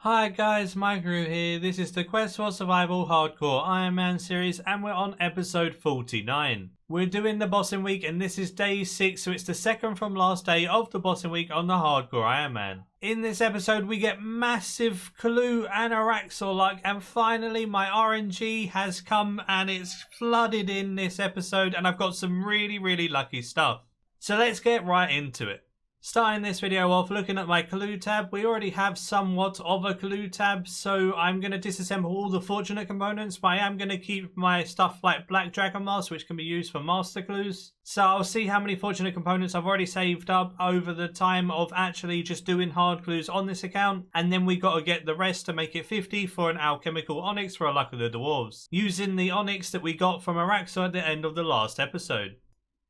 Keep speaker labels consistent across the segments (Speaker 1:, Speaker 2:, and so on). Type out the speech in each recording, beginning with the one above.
Speaker 1: Hi guys, Maikeru here. This is the Quest for Survival Hardcore Ironman series and we're on episode 49. We're doing the bossing week and this is day 6, so it's the second from last day of the bossing week on the Hardcore Ironman. In this episode we get massive Krill and Araxor luck, and finally my RNG has come and it's flooded in this episode and I've got some really lucky stuff. So let's get right into it. Starting this video off looking at my Krill tab, we already have somewhat of a Krill tab, so I'm going to disassemble all the fortunate components, but I am going to keep my stuff like Black Dragon Mask, which can be used for Master Clues. So I'll see how many fortunate components I've already saved up over the time of actually just doing hard clues on this account, and then we got to get the rest to make it 50 for an Alchemical Onyx for a Luck of the Dwarves, using the Onyx that we got from Araxor at the end of the last episode.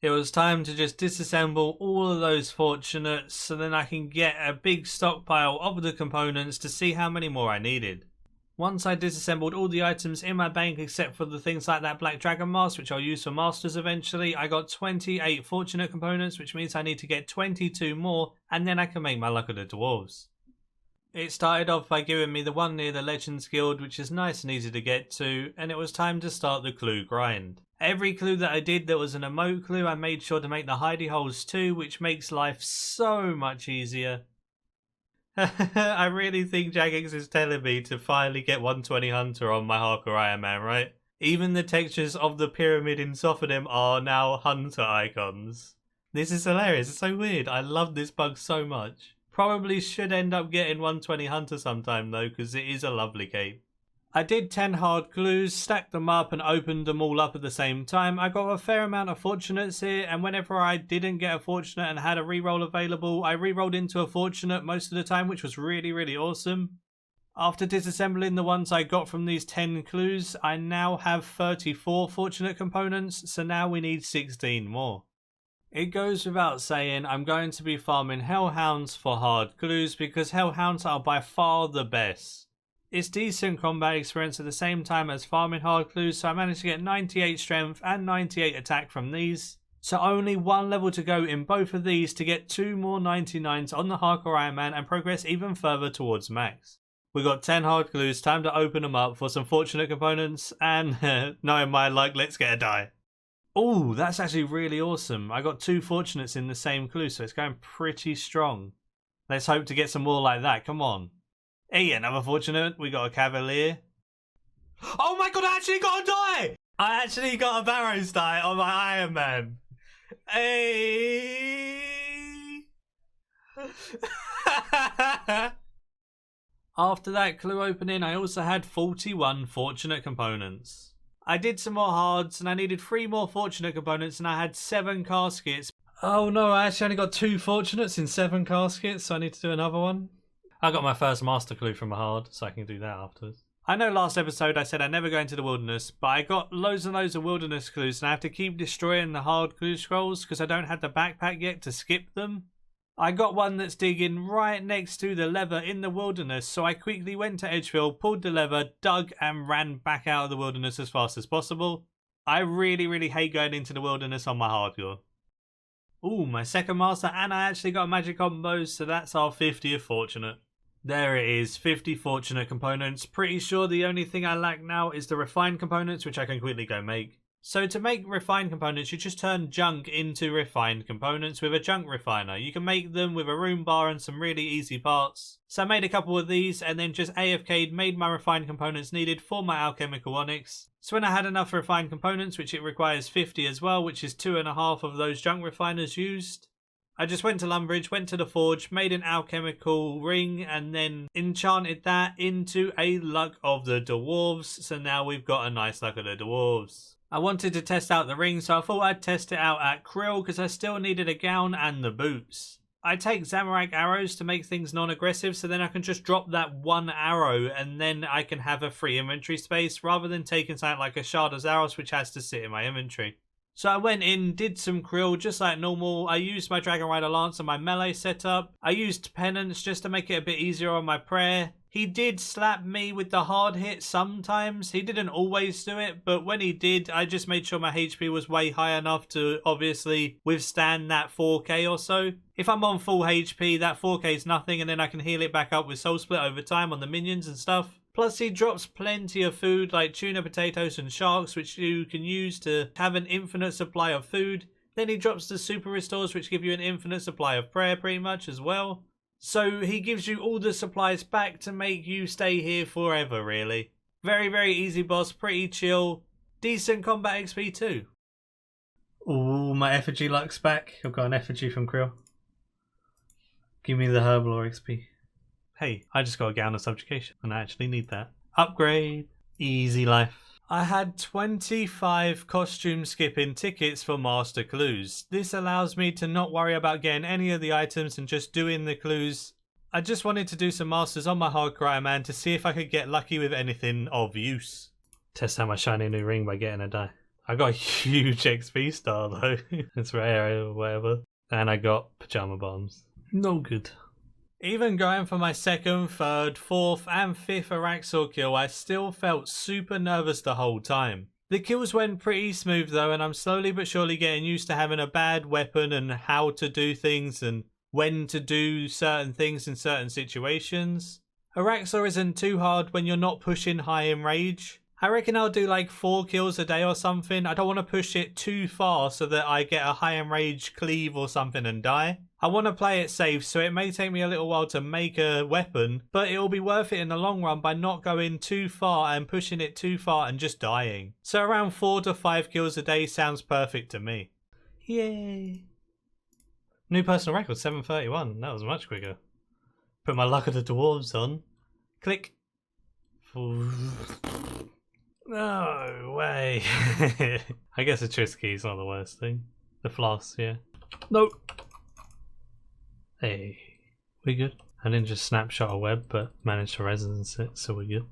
Speaker 1: It was time to just disassemble all of those fortunates so then I can get a big stockpile of the components to see how many more I needed. Once I disassembled all the items in my bank except for the things like that Black Dragon Mask, which I'll use for Masters eventually, I got 28 fortunate components, which means I need to get 22 more and then I can make my Luck of the Dwarves. It started off by giving me the one near the Legends Guild, which is nice and easy to get to, and it was time to start the clue grind. Every clue that I did that was an emote clue, I made sure to make the hidey holes too, which makes life so much easier. I really think Jagex is telling me to finally get 120 Hunter on my Hardcore Ironman, right? Even the textures of the pyramid in Sophonim are now Hunter icons. This is hilarious, it's so weird, I love this bug so much. Probably should end up getting 120 Hunter sometime though, because it is a lovely cape. I did 10 hard clues, stacked them up and opened them all up at the same time. I got a fair amount of fortunates here, and whenever I didn't get a fortunate and had a reroll available, I rerolled into a fortunate most of the time, which was really awesome. After disassembling the ones I got from these 10 clues, I now have 34 fortunate components, so now we need 16 more. It goes without saying I'm going to be farming Hellhounds for hard clues because Hellhounds are by far the best. It's decent combat experience at the same time as farming hard clues, so I managed to get 98 strength and 98 attack from these. So only one level to go in both of these to get 2 more 99s on the Hardcore Ironman and progress even further towards max. We got 10 hard clues, time to open them up for some fortunate components, and knowing my luck, let's get a die. Oh, that's actually really awesome. I got 2 fortunates in the same clue, so it's going pretty strong. Let's hope to get some more like that, come on. Hey, another fortunate, we got a Cavalier. Oh my god, I actually got a die! I actually got a Barrows die on my Ironman. Hey! After that clue opening, I also had 41 fortunate components. I did some more hards and I needed 3 more fortunate components and I had 7 caskets. Oh no, I actually only got 2 fortunates in 7 caskets, so I need to do another one. I got my first master clue from a hard, so I can do that afterwards. I know last episode I said I'd never go into the wilderness, but I got loads and loads of wilderness clues and I have to keep destroying the hard clue scrolls because I don't have the backpack yet to skip them. I got one that's digging right next to the lever in the wilderness, so I quickly went to Edgefield, pulled the lever, dug and ran back out of the wilderness as fast as possible. I really hate going into the wilderness on my hardcore. Ooh, my second master, and I actually got a magic combo, so that's our 50th fortunate. There it is, 50 fortunate components. Pretty sure the only thing I lack now is the refined components, which I can quickly go make. So to make refined components, you just turn junk into refined components with a junk refiner. You can make them with a room bar and some really easy parts. So I made a couple of these and then just AFK'd, made my refined components needed for my Alchemical Onyx. So when I had enough refined components, which it requires 50 as well, which is 2.5 of those junk refiners used, I just went to Lumbridge, went to the forge, made an Alchemical Ring and then enchanted that into a Luck of the Dwarves. So now we've got a nice Luck of the Dwarves. I wanted to test out the ring, so I thought I'd test it out at Krill because I still needed a gown and the boots. I take Zamorak arrows to make things non-aggressive, so then I can just drop that one arrow and then I can have a free inventory space rather than taking something like a Shard of Zaros which has to sit in my inventory. So I went in, did some Krill just like normal. I used my Dragon Rider Lance and my melee setup. I used Penance just to make it a bit easier on my prayer. He did slap me with the hard hit sometimes. He didn't always do it, but when he did, I just made sure my HP was way high enough to obviously withstand that 4k or so. If I'm on full HP, that 4k is nothing, and then I can heal it back up with Soul Split over time on the minions and stuff. Plus he drops plenty of food like tuna, potatoes and sharks, which you can use to have an infinite supply of food. Then he drops the super restores, which give you an infinite supply of prayer pretty much as well. So he gives you all the supplies back to make you stay here forever, really. Very, very easy boss, pretty chill. Decent combat XP too. Ooh, my effigy luck's back. I've got an effigy from Krill. Give me the Herblore XP. Hey, I just got a gown of subjugation and I actually need that. Upgrade. Easy life. I had 25 costume skipping tickets for master clues. This allows me to not worry about getting any of the items and just doing the clues. I just wanted to do some masters on my hardcore Ironman to see if I could get lucky with anything of use. Test out my shiny new ring by getting a die. I got a huge XP star though. It's rare or whatever. And I got pajama bombs. No good. Even going for my second, third, fourth and fifth Araxor kill, I still felt super nervous the whole time. The kills went pretty smooth though, and I'm slowly but surely getting used to having a bad weapon and how to do things and when to do certain things in certain situations. Araxor isn't too hard when you're not pushing high in rage. I reckon I'll do like 4 kills a day or something. I don't want to push it too far so that I get a high in rage cleave or something and die. I want to play it safe, so it may take me a little while to make a weapon, but it will be worth it in the long run by not going too far and pushing it too far and just dying. So around 4 to 5 kills a day sounds perfect to me. Yay! New personal record, 731. That was much quicker. Put my luck of the dwarves on. Click. No way. I guess the Triss key is not the worst thing. The floss, yeah. Nope. Hey, we good? I didn't just snapshot a web, but managed to resonance it, so we're good.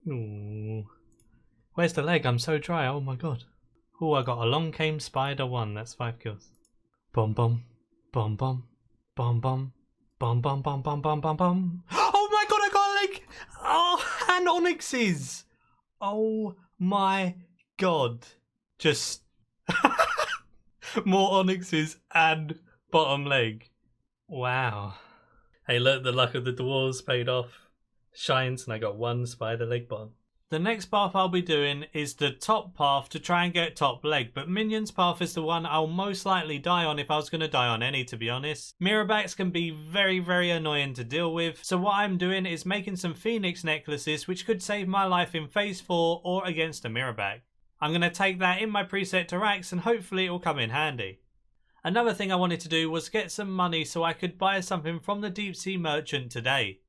Speaker 1: Ooh. Where's the leg? I'm so dry, oh my god. Oh, I got a long came spider 1, that's 5 kills. Bum bum, bum bum, bum bum, bum bum bum bum bum bum bum. Oh my god, I got a leg! Oh, and onyxes! Oh my god. Just more onyxes and bottom leg. Wow. Hey look, the luck of the dwarves paid off. Shines and I got 1 spider leg bottom. The next path I'll be doing is the top path to try and get top leg, but Minions path is the one I'll most likely die on if I was going to die on any, to be honest. Mirrorbacks can be very, very annoying to deal with, so what I'm doing is making some Phoenix necklaces which could save my life in phase 4 or against a Mirrorback. I'm going to take that in my preset to Rax and hopefully it will come in handy. Another thing I wanted to do was get some money so I could buy something from the deep sea merchant today.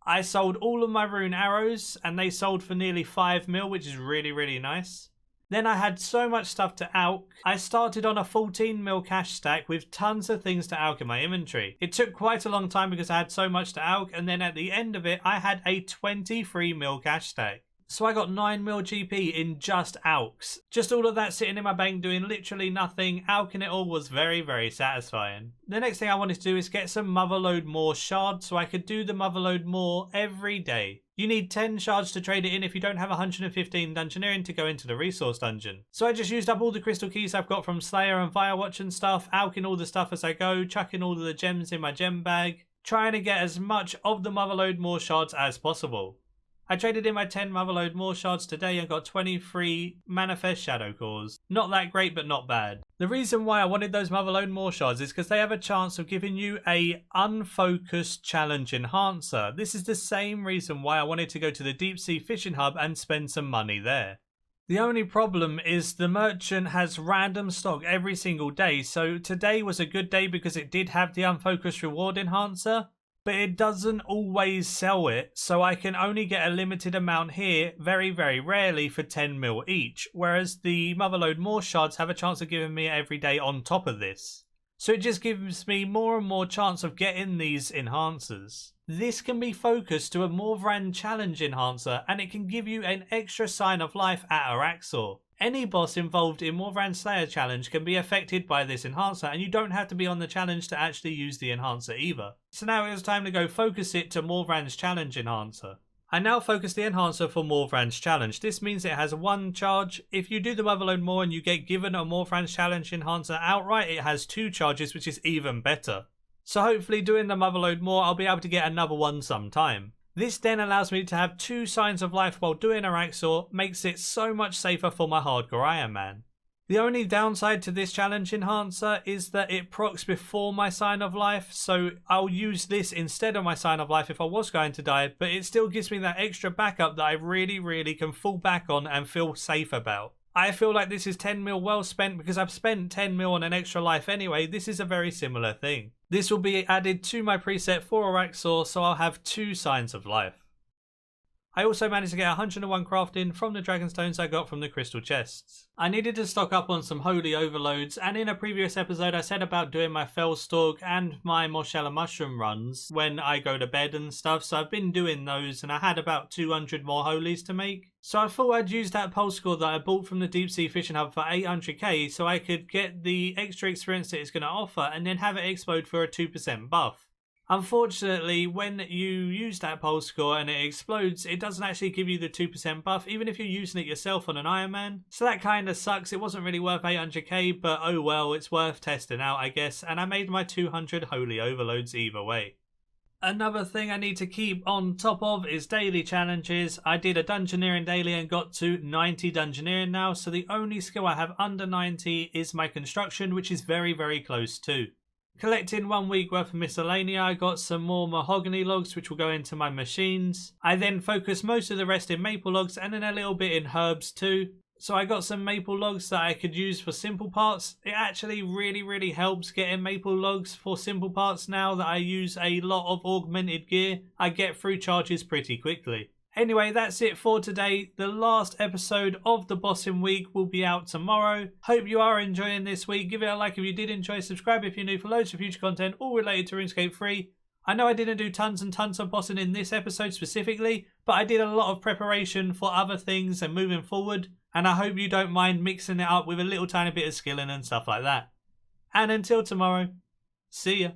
Speaker 1: I sold all of my rune arrows and they sold for nearly 5 mil, which is really, really nice. Then I had so much stuff to alch, I started on a 14 mil cash stack with tons of things to alch in my inventory. It took quite a long time because I had so much to alch, and then at the end of it I had a 23 mil cash stack. So I got 9 mil GP in just alchs. Just all of that sitting in my bank doing literally nothing. Alching it all was very, very satisfying. The next thing I wanted to do is get some Motherlode More shards so I could do the Motherlode More every day. You need 10 shards to trade it in if you don't have 115 dungeoneering to go into the resource dungeon. So I just used up all the crystal keys I've got from Slayer and Firewatch and stuff, alching all the stuff as I go, chucking all of the gems in my gem bag, trying to get as much of the Motherlode More shards as possible. I traded in my 10 Motherlode More shards today and got 23 Manifest Shadow Cores. Not that great, but not bad. The reason why I wanted those Motherlode More shards is because they have a chance of giving you a unfocused challenge enhancer. This is the same reason why I wanted to go to the Deep Sea Fishing Hub and spend some money there. The only problem is the merchant has random stock every single day, so today was a good day because it did have the unfocused reward enhancer. But it doesn't always sell it, so I can only get a limited amount here very, very rarely for 10 mil each, whereas the Motherlode More shards have a chance of giving me every day on top of this. So it just gives me more and more chance of getting these enhancers. This can be focused to a Morvran challenge enhancer, and it can give you an extra sign of life at Araxor. Any boss involved in Morvran Slayer challenge can be affected by this enhancer, and you don't have to be on the challenge to actually use the enhancer either. So now it was time to go focus it to Morvran's challenge enhancer. I now focus the enhancer for More Friends challenge. This means it has one charge. If you do the Motherlode More and you get given a More Friends challenge enhancer outright, it has 2 charges, which is even better. So hopefully doing the Motherlode More, I'll be able to get another one sometime. This then allows me to have 2 signs of life while doing Araxor, makes it so much safer for my hardcore Ironman. The only downside to this challenge enhancer is that it procs before my sign of life, so I'll use this instead of my sign of life if I was going to die, but it still gives me that extra backup that I really can fall back on and feel safe about. I feel like this is 10 mil well spent because I've spent 10 mil on an extra life anyway. This is a very similar thing. This will be added to my preset for Araxor, so I'll have 2 signs of life. I also managed to get 101 crafting from the Dragonstones I got from the crystal chests. I needed to stock up on some holy overloads, and in a previous episode I said about doing my Fellstalk and my Moshella Mushroom runs when I go to bed and stuff, so I've been doing those and I had about 200 more holies to make. So I thought I'd use that pulse score that I bought from the Deep Sea Fishing Hub for 800k so I could get the extra experience that it's going to offer and then have it explode for a 2% buff. Unfortunately, when you use that pulse score and it explodes, it doesn't actually give you the 2% buff, even if you're using it yourself on an Ironman. So that kind of sucks. It wasn't really worth 800k, but oh well, it's worth testing out, I guess. And I made my 200 holy overloads either way. Another thing I need to keep on top of is daily challenges. I did a Dungeoneering daily and got to 90 Dungeoneering now, so the only skill I have under 90 is my construction, which is very close too. Collecting 1 week worth of miscellanea, I got some more mahogany logs which will go into my machines. I then focused most of the rest in maple logs and then a little bit in herbs too. So I got some maple logs that I could use for simple parts. It actually really helps getting maple logs for simple parts now that I use a lot of augmented gear. I get through charges pretty quickly. Anyway, that's it for today. The last episode of the Bossing Week will be out tomorrow. Hope you are enjoying this week. Give it a like if you did enjoy. Subscribe if you're new for loads of future content all related to Runescape 3. I know I didn't do tons and tons of bossing in this episode specifically, but I did a lot of preparation for other things and moving forward. And I hope you don't mind mixing it up with a little tiny bit of skilling and stuff like that. And until tomorrow, see ya.